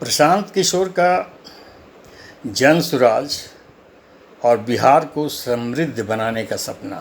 प्रशांत किशोर का जन सुराज और बिहार को समृद्ध बनाने का सपना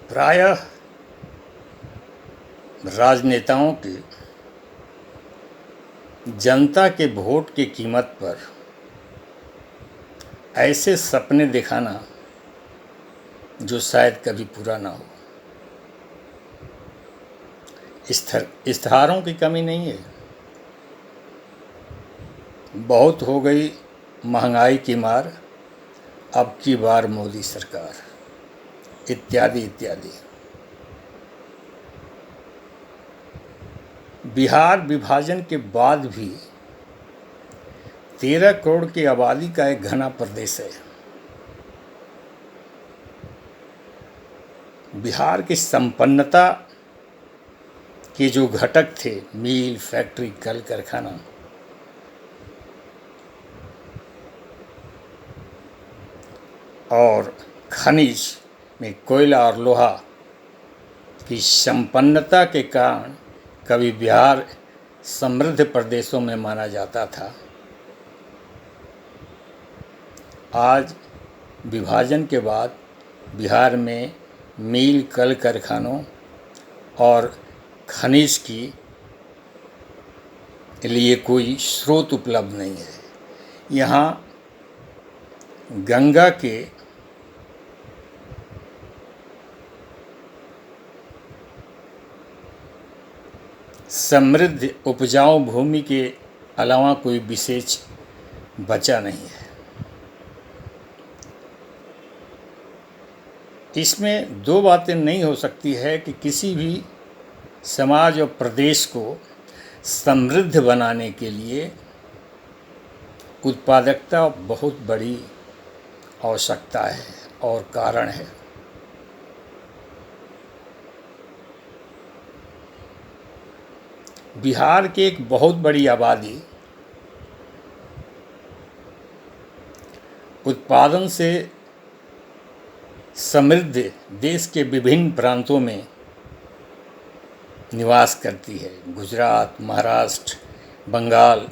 प्रायः राजनेताओं के जनता के वोट की कीमत पर ऐसे सपने दिखाना जो शायद कभी पूरा ना हो। इश्तहारों की कमी नहीं है, बहुत हो गई महंगाई की मार, अब की बार मोदी सरकार, इत्यादि इत्यादि। बिहार विभाजन के बाद भी 13 करोड़ की आबादी का एक घना प्रदेश है। बिहार की संपन्नता के जो घटक थे, मिल, फैक्ट्री, कल कारखाना, और खनिज में कोयला और लोहा की संपन्नता के कारण कभी बिहार समृद्ध प्रदेशों में माना जाता था। आज विभाजन के बाद बिहार में मिल, कल कारखानों और खनिज की लिए कोई स्रोत उपलब्ध नहीं है। यहाँ गंगा के समृद्ध उपजाऊ भूमि के अलावा कोई विशेष बचा नहीं है। इसमें दो बातें नहीं हो सकती है कि किसी भी समाज और प्रदेश को समृद्ध बनाने के लिए उत्पादकता बहुत बड़ी आवश्यकता है और कारण है। बिहार की एक बहुत बड़ी आबादी उत्पादन से समृद्ध देश के विभिन्न प्रांतों में निवास करती है। गुजरात, महाराष्ट्र, बंगाल,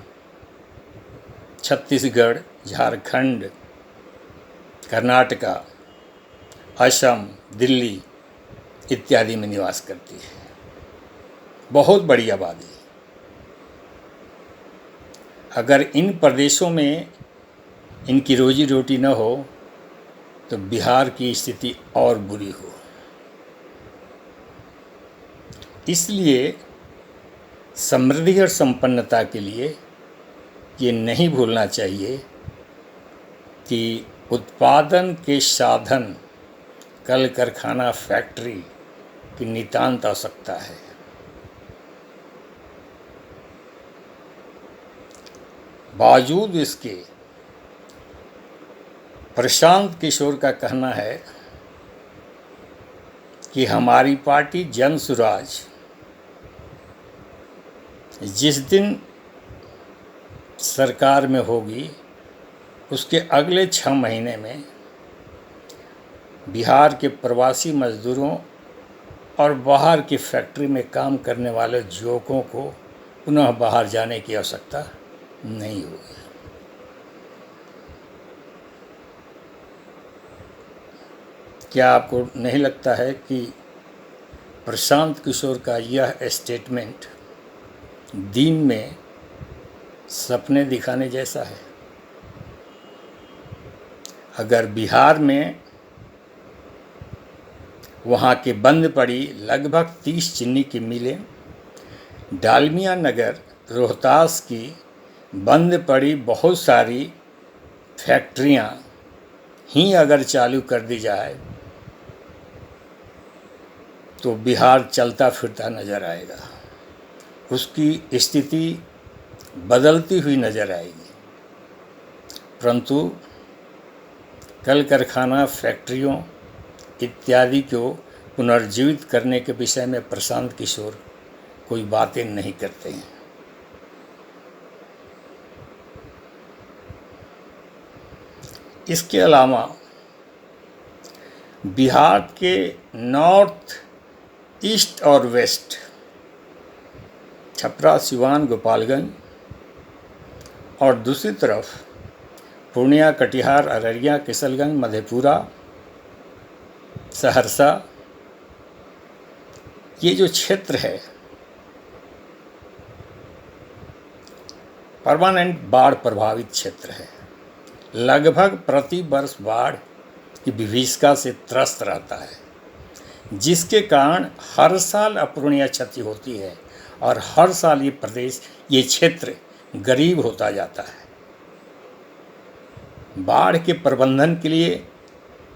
छत्तीसगढ़, झारखंड, कर्नाटका, असम, दिल्ली इत्यादि में निवास करती है। बहुत बड़ी आबादी। अगर इन प्रदेशों में इनकी रोजी रोटी न हो तो बिहार की स्थिति और बुरी हो। इसलिए समृद्धि और संपन्नता के लिए ये नहीं भूलना चाहिए कि उत्पादन के साधन, कल कारखाना, फैक्ट्री की नितांत आवश्यकता है। बावजूद इसके प्रशांत किशोर का कहना है कि हमारी पार्टी जन सुराज जिस दिन सरकार में होगी उसके अगले 6 महीने में बिहार के प्रवासी मजदूरों और बाहर की फैक्ट्री में काम करने वाले युवकों को पुनः बाहर जाने की आवश्यकता नहीं होगी। क्या आपको नहीं लगता है कि प्रशांत किशोर का यह स्टेटमेंट दिन में सपने दिखाने जैसा है? अगर बिहार में वहाँ के बंद पड़ी लगभग 30 चीनी की मिलें, डालमिया नगर, रोहतास की बंद पड़ी बहुत सारी फैक्ट्रियाँ ही अगर चालू कर दी जाए तो बिहार चलता फिरता नज़र आएगा। उसकी स्थिति बदलती हुई नज़र आएगी। परंतु कल कारखाना, फैक्ट्रियों इत्यादि को पुनर्जीवित करने के विषय में प्रशांत किशोर कोई बातें नहीं करते हैं। इसके अलावा बिहार के नॉर्थ, ईस्ट और वेस्ट छपरा, सिवान, गोपालगंज, और दूसरी तरफ पूर्णिया, कटिहार, अररिया, किशनगंज, मधेपुरा, सहरसा, ये जो क्षेत्र है परमानेंट बाढ़ प्रभावित क्षेत्र है। लगभग प्रति वर्ष बाढ़ की विभीषिका से त्रस्त रहता है, जिसके कारण हर साल अपूरणीय क्षति होती है और हर साल ये प्रदेश, ये क्षेत्र गरीब होता जाता है। बाढ़ के प्रबंधन के लिए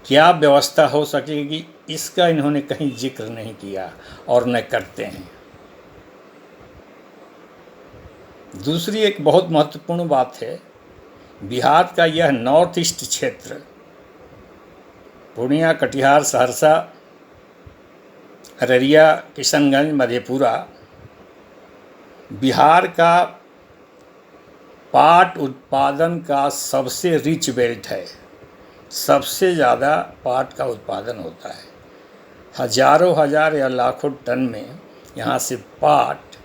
क्या व्यवस्था हो सकेगी, इसका इन्होंने कहीं जिक्र नहीं किया और न करते हैं। दूसरी एक बहुत महत्वपूर्ण बात है, बिहार का यह नॉर्थ ईस्ट क्षेत्र, पूर्णिया, कटिहार, सहरसा, अररिया, किशनगंज, मधेपुरा, बिहार का पाट उत्पादन का सबसे रिच बेल्ट है। सबसे ज़्यादा पाट का उत्पादन होता है। हजारों हजार या लाखों टन में यहाँ से पाट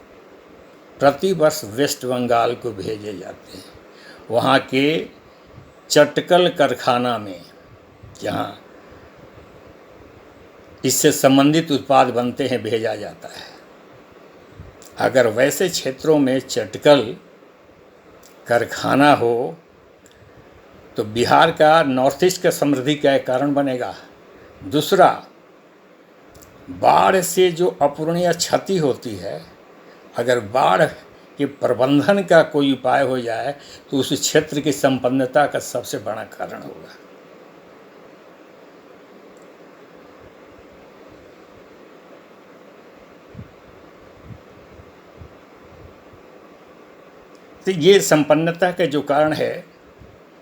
प्रति वर्ष वेस्ट बंगाल को भेजे जाते हैं। वहाँ के चटकल कारखाना में जहाँ इससे संबंधित उत्पाद बनते हैं भेजा जाता है। अगर वैसे क्षेत्रों में चटकल कारखाना हो तो बिहार का नॉर्थ ईस्ट का समृद्धि का कारण बनेगा। दूसरा, बाढ़ से जो अपूरणीय क्षति होती है, अगर बाढ़ के प्रबंधन का कोई उपाय हो जाए तो उस क्षेत्र की संपन्नता का सबसे बड़ा कारण होगा। तो ये संपन्नता का जो कारण है,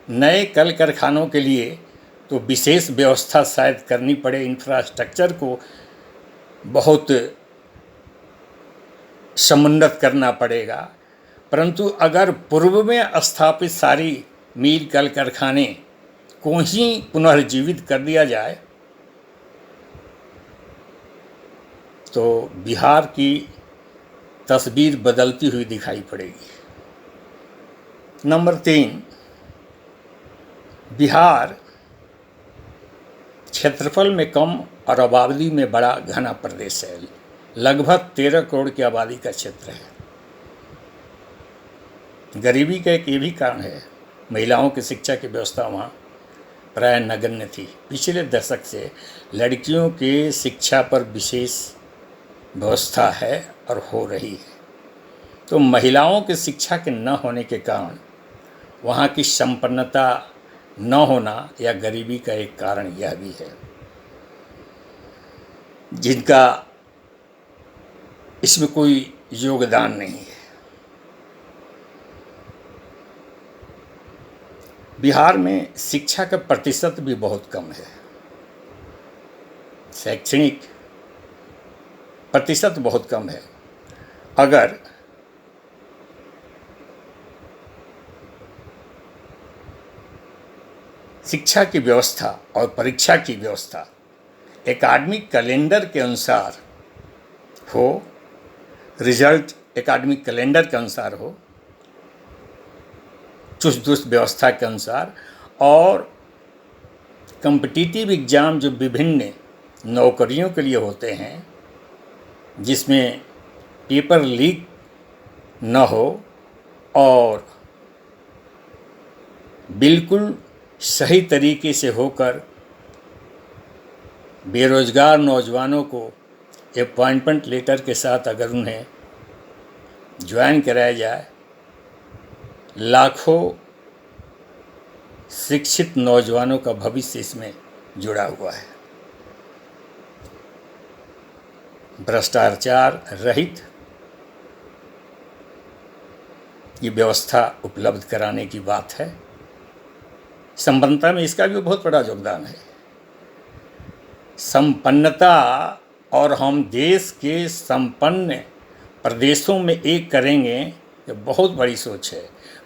नए कल कारखानों के लिए तो विशेष व्यवस्था शायद करनी पड़े, इंफ्रास्ट्रक्चर को बहुत समुन्नत करना पड़ेगा। परंतु अगर पूर्व में स्थापित सारी मील कल कारखाने को ही पुनर्जीवित कर दिया जाए तो बिहार की तस्वीर बदलती हुई दिखाई पड़ेगी। नंबर 3, बिहार क्षेत्रफल में कम और आबादी में बड़ा घना प्रदेश है। लगभग 13 करोड़ की आबादी का क्षेत्र है। गरीबी का एक ये भी कारण है, महिलाओं की शिक्षा की व्यवस्था वहाँ प्राय नगण्य थी। पिछले दशक से लड़कियों के शिक्षा पर विशेष व्यवस्था है और हो रही है। तो महिलाओं की शिक्षा के न होने के कारण वहाँ की संपन्नता न होना या गरीबी का एक कारण यह भी है, जिनका इसमें कोई योगदान नहीं है। बिहार में शिक्षा का प्रतिशत भी बहुत कम है। शैक्षणिक प्रतिशत बहुत कम है। अगर शिक्षा की व्यवस्था और परीक्षा की व्यवस्था एकेडमिक कैलेंडर के अनुसार हो, रिजल्ट एकेडमिक कैलेंडर के अनुसार हो, चुस्त दुरुस्त व्यवस्था के अनुसार, और कॉम्पिटिटिव एग्ज़ाम जो विभिन्न नौकरियों के लिए होते हैं जिसमें पेपर लीक न हो और बिल्कुल सही तरीके से होकर बेरोज़गार नौजवानों को अपॉइंटमेंट लेटर के साथ अगर उन्हें ज्वाइन कराया जाए, लाखों शिक्षित नौजवानों का भविष्य इसमें जुड़ा हुआ है। भ्रष्टाचार रहित ये व्यवस्था उपलब्ध कराने की बात है। संपन्नता में इसका भी बहुत बड़ा योगदान है। संपन्नता और हम देश के संपन्न प्रदेशों में एक करेंगे, ये बहुत बड़ी सोच है।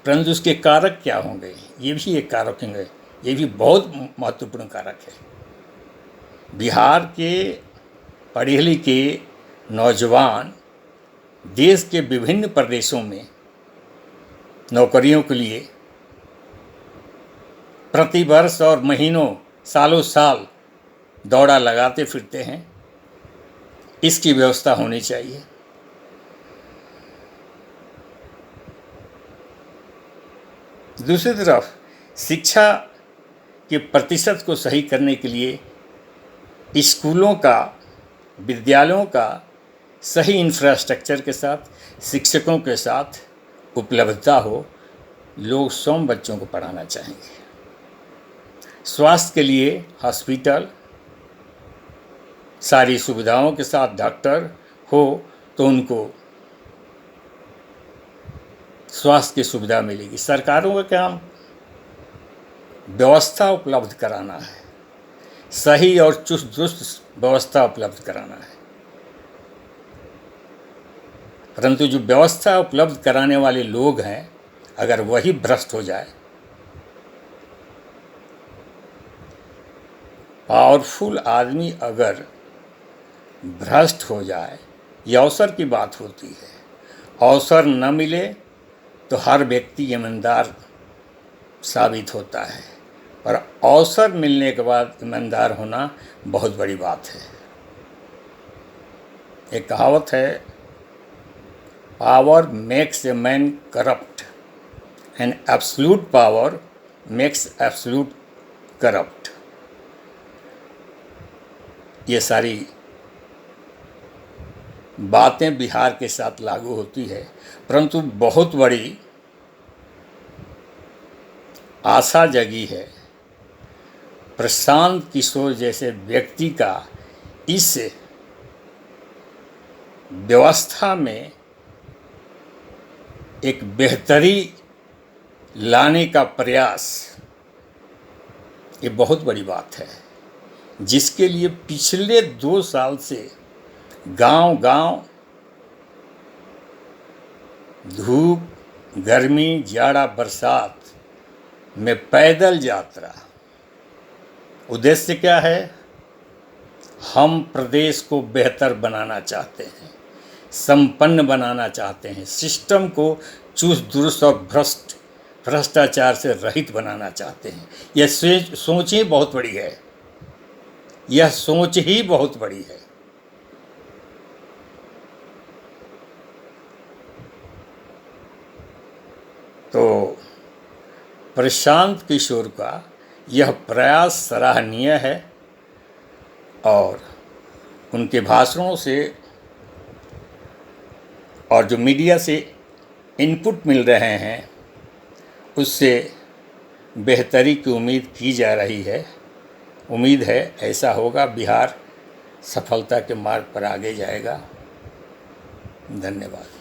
परंतु उसके कारक क्या होंगे, ये भी एक कारक होंगे, ये भी बहुत महत्वपूर्ण कारक है। बिहार के पढ़े लिखे नौजवान देश के विभिन्न प्रदेशों में नौकरियों के लिए प्रतिवर्ष और महीनों सालों साल दौड़ा लगाते फिरते हैं। इसकी व्यवस्था होनी चाहिए। दूसरी तरफ शिक्षा के प्रतिशत को सही करने के लिए स्कूलों का, विद्यालयों का सही इंफ्रास्ट्रक्चर के साथ, शिक्षकों के साथ उपलब्धता हो, लोग स्वयं बच्चों को पढ़ाना चाहेंगे। स्वास्थ्य के लिए हॉस्पिटल, सारी सुविधाओं के साथ डॉक्टर हो तो उनको स्वास्थ्य की सुविधा मिलेगी। सरकारों का काम व्यवस्था उपलब्ध कराना है, सही और चुस्त दुरुस्त व्यवस्था उपलब्ध कराना है। परंतु जो व्यवस्था उपलब्ध कराने वाले लोग हैं, अगर वही भ्रष्ट हो जाए, पावरफुल आदमी अगर भ्रष्ट हो जाए, ये अवसर की बात होती है। अवसर न मिले तो हर व्यक्ति ईमानदार साबित होता है, और अवसर मिलने के बाद ईमानदार होना बहुत बड़ी बात है। एक कहावत है, power makes a man corrupt and absolute power makes absolute corrupt. ये सारी बातें बिहार के साथ लागू होती है, परंतु बहुत बड़ी आशा जगी है प्रशांत किशोर जैसे व्यक्ति का इस व्यवस्था में एक बेहतरी लाने का प्रयास, ये बहुत बड़ी बात है, जिसके लिए पिछले 2 साल से गांव-गांव धूप, गर्मी, जाड़ा, बरसात में पैदल यात्रा। उद्देश्य क्या है? हम प्रदेश को बेहतर बनाना चाहते हैं, संपन्न बनाना चाहते हैं, सिस्टम को चुस्त दुरुस्त और भ्रष्टाचार से रहित बनाना चाहते हैं। यह सोच ही बहुत बड़ी है, यह सोच ही बहुत बड़ी है। तो प्रशांत किशोर का यह प्रयास सराहनीय है, और उनके भाषणों से और जो मीडिया से इनपुट मिल रहे हैं, उससे बेहतरी की उम्मीद की जा रही है। उम्मीद है ऐसा होगा, बिहार सफलता के मार्ग पर आगे जाएगा। धन्यवाद।